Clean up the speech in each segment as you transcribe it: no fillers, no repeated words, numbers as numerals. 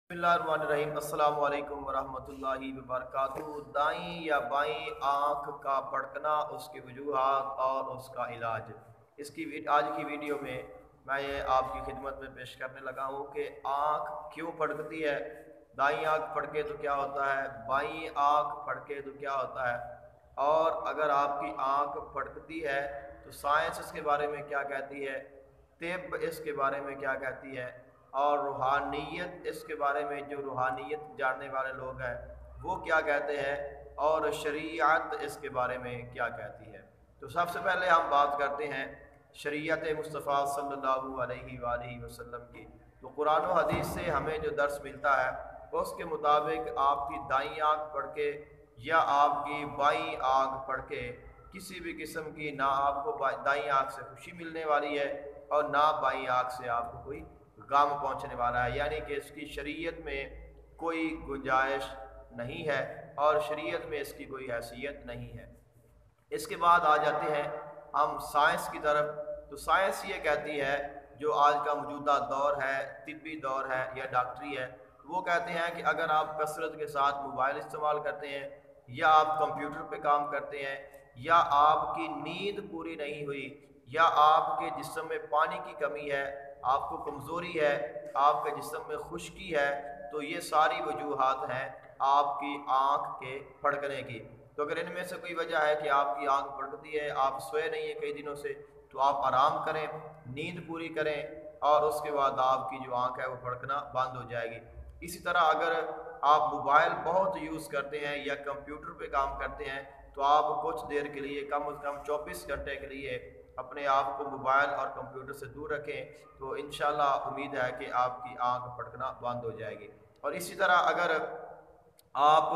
बिस्मिल्लाहिर्रहमानिर्रहीम। अस्सलामु अलैकुम वरहमतुल्लाहि वबरकातुहू। दाईं या बाईं आँख का फड़कना, उसकी वजूहात और उसका इलाज, आज की वीडियो में मैं ये आपकी खिदमत में पेश करने लगा हूँ कि आँख क्यों फड़कती है। दाईं आँख फड़के तो क्या होता है, बाईं आँख फड़के तो क्या होता है, और अगर आपकी आँख फड़कती है तो साइंस इसके बारे में क्या कहती है, तिब इसके बारे में क्या कहती है, और रूहानियत इसके बारे में, जो रूहानियत जानने वाले लोग हैं वो क्या कहते हैं, और शरीयत इसके बारे में क्या कहती है। तो सबसे पहले हम बात करते हैं शरीयत मुस्तफ़ा सल्लल्लाहु अलैहि वसल्लम की। तो कुरान और हदीस से हमें जो दर्स मिलता है उसके मुताबिक आपकी दाईं आँख पढ़ के या आपकी बाईं आँख पढ़ के किसी भी किस्म की ना आपको दाईं आँख से खुशी मिलने वाली है और ना बाईं आँख से आपको कोई गम पहुंचने वाला है, यानी कि इसकी शरीयत में कोई गुंजाइश नहीं है और शरीयत में इसकी कोई हैसियत नहीं है। इसके बाद आ जाते हैं हम साइंस की तरफ। तो साइंस ये कहती है, जो आज का मौजूदा दौर है, तिब्बी दौर है या डॉक्टरी है, वो कहते हैं कि अगर आप कसरत के साथ मोबाइल इस्तेमाल करते हैं या आप कंप्यूटर पे काम करते हैं या आपकी नींद पूरी नहीं हुई या आपके जिस्म में पानी की कमी है, आपको कमज़ोरी है, आपके जिस्म में खुश्की है, तो ये सारी वजूहात हैं आपकी आँख के फड़कने की। तो अगर इनमें से कोई वजह है कि आपकी आँख फड़कती है, आप सोए नहीं हैं कई दिनों से, तो आप आराम करें, नींद पूरी करें और उसके बाद आपकी जो आँख है वो फड़कना बंद हो जाएगी। इसी तरह अगर आप मोबाइल बहुत यूज़ करते हैं या कंप्यूटर पे काम करते हैं तो आप कुछ देर के लिए, कम से कम 24 घंटे के लिए अपने आप को मोबाइल और कंप्यूटर से दूर रखें, तो इंशाल्लाह उम्मीद है कि आपकी आँख फड़कना बंद हो जाएगी। और इसी तरह अगर आप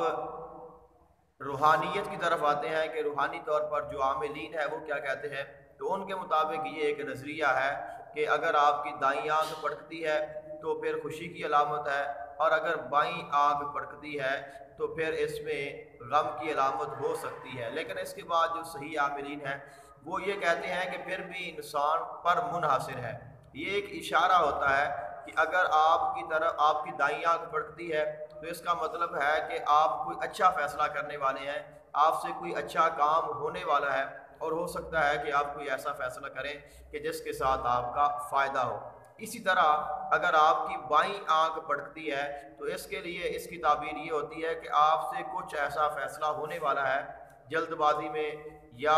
रूहानियत की तरफ आते हैं कि रूहानी तौर पर जो आमिलीन है वो क्या कहते हैं, तो उनके मुताबिक ये एक नज़रिया है कि अगर आपकी दाईं आँख फड़कती है तो फिर खुशी की अलामत है, और अगर बाईं आँख फड़कती है तो फिर इसमें गम की अलामत हो सकती है। लेकिन इसके बाद जो सही आमिलीन है वो ये कहते हैं कि फिर भी इंसान पर मुनहसर है। ये एक इशारा होता है कि अगर आपकी तरफ आपकी दाईं आँख फड़कती है तो इसका मतलब है कि आप कोई अच्छा फ़ैसला करने वाले हैं, आपसे कोई अच्छा काम होने वाला है, और हो सकता है कि आप कोई ऐसा फ़ैसला करें कि जिसके साथ आपका फ़ायदा हो। इसी तरह अगर आपकी बाईं आँख फड़कती है तो इसके लिए इसकी ताबीर ये होती है कि आपसे कुछ ऐसा फ़ैसला होने वाला है जल्दबाजी में, या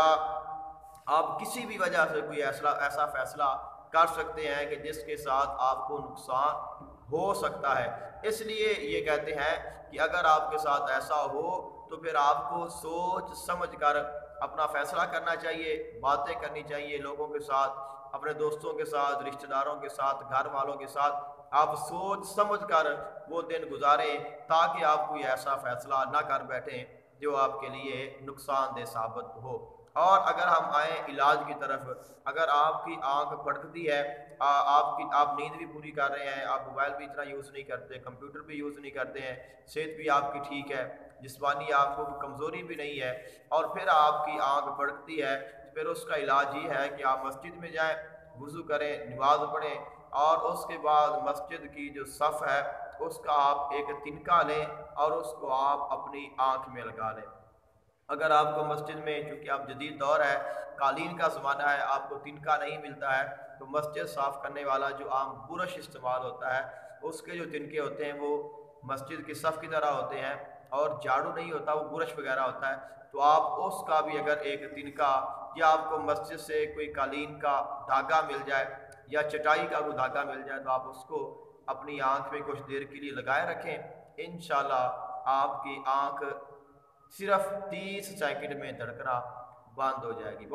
आप किसी भी वजह से कोई ऐसा फ़ैसला कर सकते हैं कि जिसके साथ आपको नुकसान हो सकता है। इसलिए ये कहते हैं कि अगर आपके साथ ऐसा हो तो फिर आपको सोच समझ कर अपना फ़ैसला करना चाहिए, बातें करनी चाहिए लोगों के साथ, अपने दोस्तों के साथ, रिश्तेदारों के साथ, घर वालों के साथ। आप सोच समझ कर वो दिन गुजारें ताकि आप कोई ऐसा फ़ैसला ना कर बैठें जो आपके लिए नुकसानदेह साबित हो। और अगर हम आए इलाज की तरफ, अगर आपकी आंख फड़कती है, आप नींद भी पूरी कर रहे हैं, आप मोबाइल भी इतना यूज़ नहीं करते, कंप्यूटर भी यूज़ नहीं करते हैं, सेहत भी आपकी ठीक है, जिस्मानी आपको कमज़ोरी भी नहीं है, और फिर आपकी आंख फड़कती है, तो फिर उसका इलाज ये है कि आप मस्जिद में जाएँ, वज़ू करें, नमाज पढ़ें, और उसके बाद मस्जिद की जो सफ़ है उसका आप एक तिनका लें और उसको आप अपनी आँख में लगा लें। अगर आपको मस्जिद में, चूँकि अब जदीद दौर है, कालीन का ज़माना है, आपको तिनका नहीं मिलता है, तो मस्जिद साफ़ करने वाला जो आम बुरश इस्तेमाल होता है उसके जो तिनके होते हैं वो मस्जिद की सफ़ की तरह होते हैं, और झाड़ू नहीं होता, वो बुरश वगैरह होता है। तो आप उसका भी अगर एक तिनका, या आपको मस्जिद से कोई कालीन का धागा मिल जाए या चटाई का कोई धागा मिल जाए, तो आप उसको अपनी आँख में कुछ देर के लिए लगाए रखें। इंशाल्लाह आपकी आँख सिर्फ 30 सेकंड में धड़कना बंद हो जाएगी।